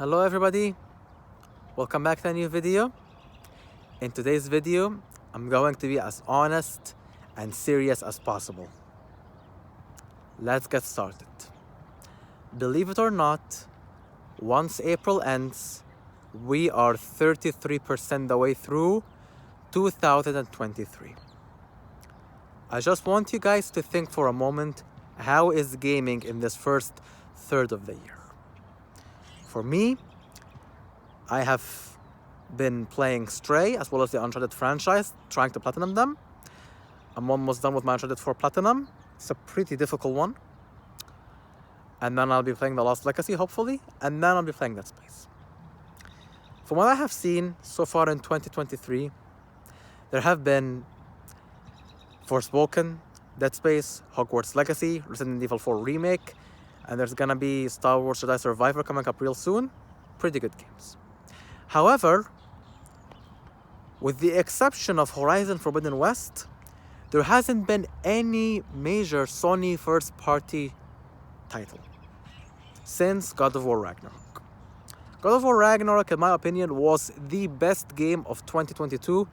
Hello everybody, welcome back to a new video. In today's video, I'm going to be as honest and serious as possible. Let's get started. Believe it or not, once April ends, we are 33% the way through 2023. I just want you guys to think for a moment, how is gaming in this first third of the year? For me, I have been playing Stray as well as the Uncharted franchise, trying to platinum them. I'm almost done with my Uncharted 4 Platinum. It's a pretty difficult one. And then I'll be playing The Lost Legacy, hopefully, and then I'll be playing Dead Space. From what I have seen so far in 2023, there have been Forspoken, Dead Space, Hogwarts Legacy, Resident Evil 4 Remake, and there's gonna be Star Wars Jedi Survivor coming up real soon. Pretty good games. However, with the exception of Horizon Forbidden West, there hasn't been any major Sony first-party title since God of War Ragnarok. God of War Ragnarok, in my opinion, was the best game of 2022.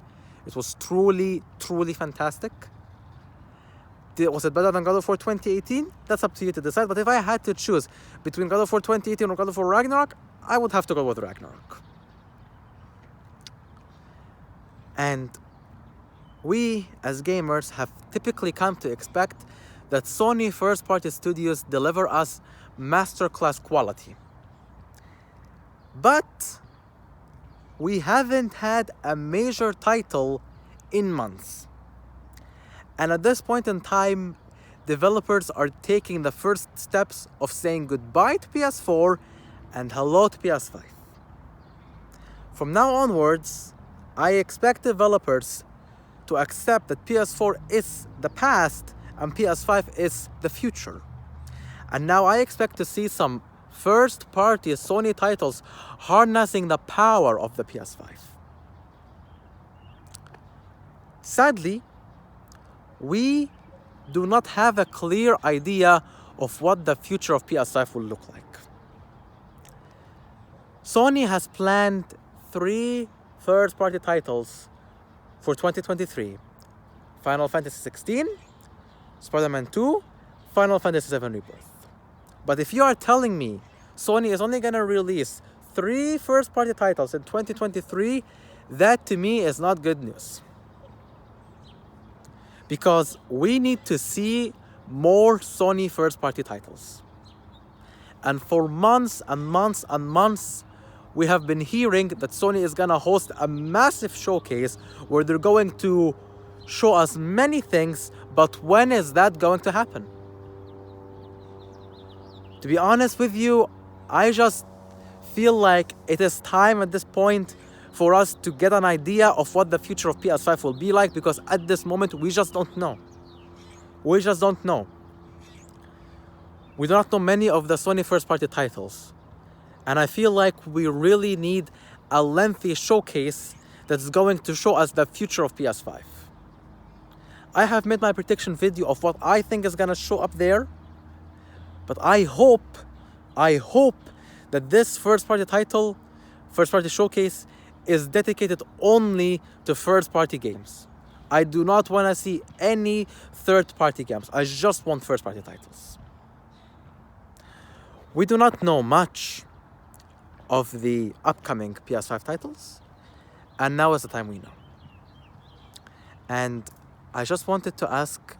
It was truly, truly fantastic. Was it better than God of War 2018? That's up to you to decide. But if I had to choose between God of War 2018 or God of War Ragnarok, I would have to go with Ragnarok. And we, as gamers, have typically come to expect that Sony first-party studios deliver us masterclass quality. But we haven't had a major title in months. And at this point in time, developers are taking the first steps of saying goodbye to PS4 and hello to PS5. From now onwards, I expect developers to accept that PS4 is the past and PS5 is the future. And now I expect to see some first-party Sony titles harnessing the power of the PS5. Sadly, we do not have a clear idea of what the future of PS5 will look like. Sony has planned 3 first-party titles for 2023. Final Fantasy 16, Spider-Man 2, Final Fantasy 7 Rebirth. But if you are telling me Sony is only gonna release 3 first-party titles in 2023, that to me is not good news. Because we need to see more Sony first-party titles. And for months and months and months, we have been hearing that Sony is gonna host a massive showcase where they're going to show us many things, but when is that going to happen? To be honest with you, I just feel like it is time at this point for us to get an idea of what the future of PS5 will be like, because at this moment, we just don't know. We just don't know. We do not know many of the Sony first-party titles. And I feel like we really need a lengthy showcase that's going to show us the future of PS5. I have made my prediction video of what I think is gonna show up there, but I hope that this first-party showcase is dedicated only to first-party games. I do not want to see any third-party games. I just want first-party titles. We do not know much of the upcoming PS5 titles, and now is the time we know. And I just wanted to ask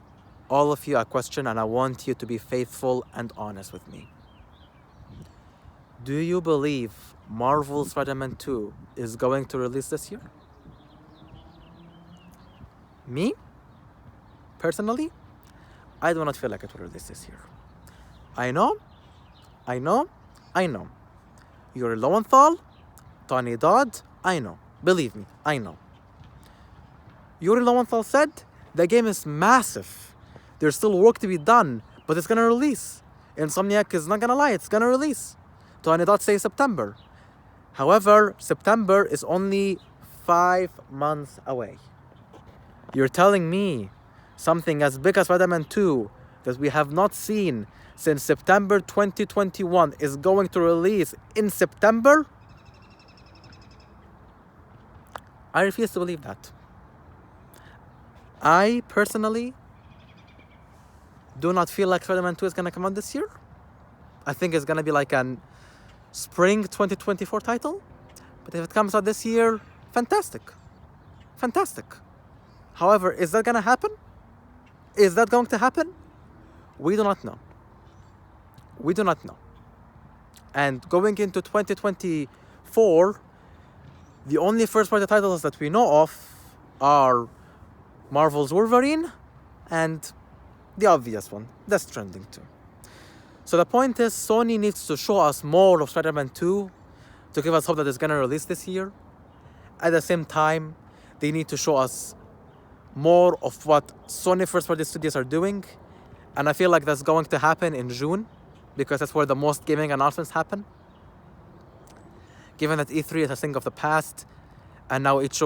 all of you a question, and I want you to be faithful and honest with me. Do you believe Marvel Spider-Man 2 is going to release this year? Me, personally, I do not feel like it will release this year. I know. Yuri Lowenthal, Tony Dodd, I know. Believe me, I know. Yuri Lowenthal said the game is massive. There's still work to be done, but it's gonna release. Insomniac is not gonna lie, it's gonna release. Tony Dodd says September. However, September is only 5 months away. You're telling me something as big as Spider-Man 2 that we have not seen since September 2021 is going to release in September, I refuse to believe that. I personally do not feel like Spider-Man 2 is going to come out this year. I think it's going to be like an spring 2024 title. But if it comes out this year, fantastic. Fantastic. However, is that going to happen? Is that going to happen? We do not know. We do not know. And going into 2024, the only first-party titles that we know of are Marvel's Wolverine and the obvious one, Death Stranding 2. So the point is, Sony needs to show us more of Spider-Man 2 to give us hope that it's going to release this year. At the same time, they need to show us more of what Sony first-party studios are doing. And I feel like that's going to happen in June, because that's where the most gaming announcements happen. Given that E3 is a thing of the past, and now each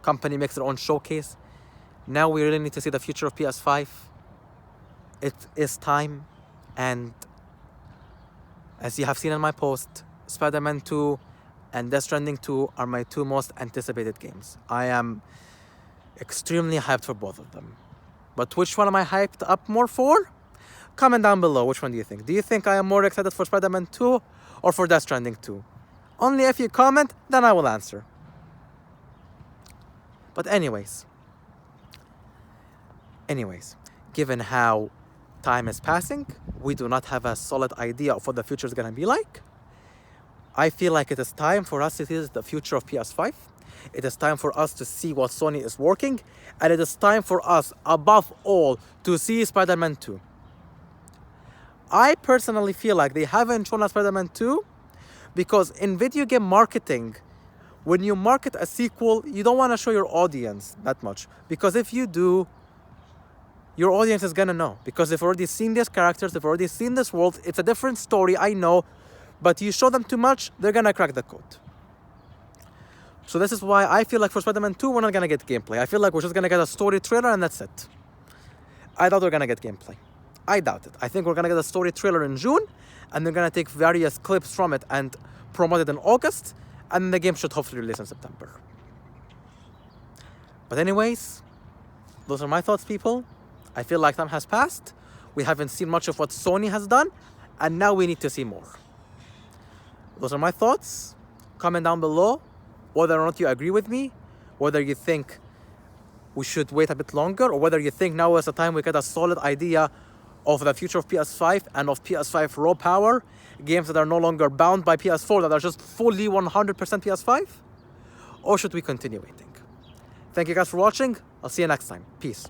company makes their own showcase, now we really need to see the future of PS5. It is time, and as you have seen in my post, Spider-Man 2 and Death Stranding 2 are my two most anticipated games. I am extremely hyped for both of them. But which one am I hyped up more for? Comment down below, which one do you think? Do you think I am more excited for Spider-Man 2 or for Death Stranding 2? Only if you comment, then I will answer. But anyways, given how time is passing, we do not have a solid idea of what the future is going to be like. I feel like it is time for us to see the future of PS5. It is time for us to see what Sony is working. And it is time for us, above all, to see Spider-Man 2. I personally feel like they haven't shown us Spider-Man 2 because in video game marketing, when you market a sequel, you don't want to show your audience that much. Because if you do, your audience is going to know. Because they've already seen these characters, they've already seen this world. It's a different story, I know. But you show them too much, they're going to crack the code. So this is why I feel like for Spider-Man 2, we're not going to get gameplay. I feel like we're just going to get a story trailer and that's it. I doubt we're going to get gameplay. I doubt it. I think we're going to get a story trailer in June, and they're going to take various clips from it and promote it in August, and the game should hopefully release in September. But anyways, those are my thoughts, people. I feel like time has passed. We haven't seen much of what Sony has done, and now we need to see more. Those are my thoughts. Comment down below whether or not you agree with me, whether you think we should wait a bit longer, or whether you think now is the time we get a solid idea of the future of PS5 and of PS5 raw power, games that are no longer bound by PS4, that are just fully 100% PS5, or should we continue waiting? Thank you guys for watching. I'll see you next time. Peace.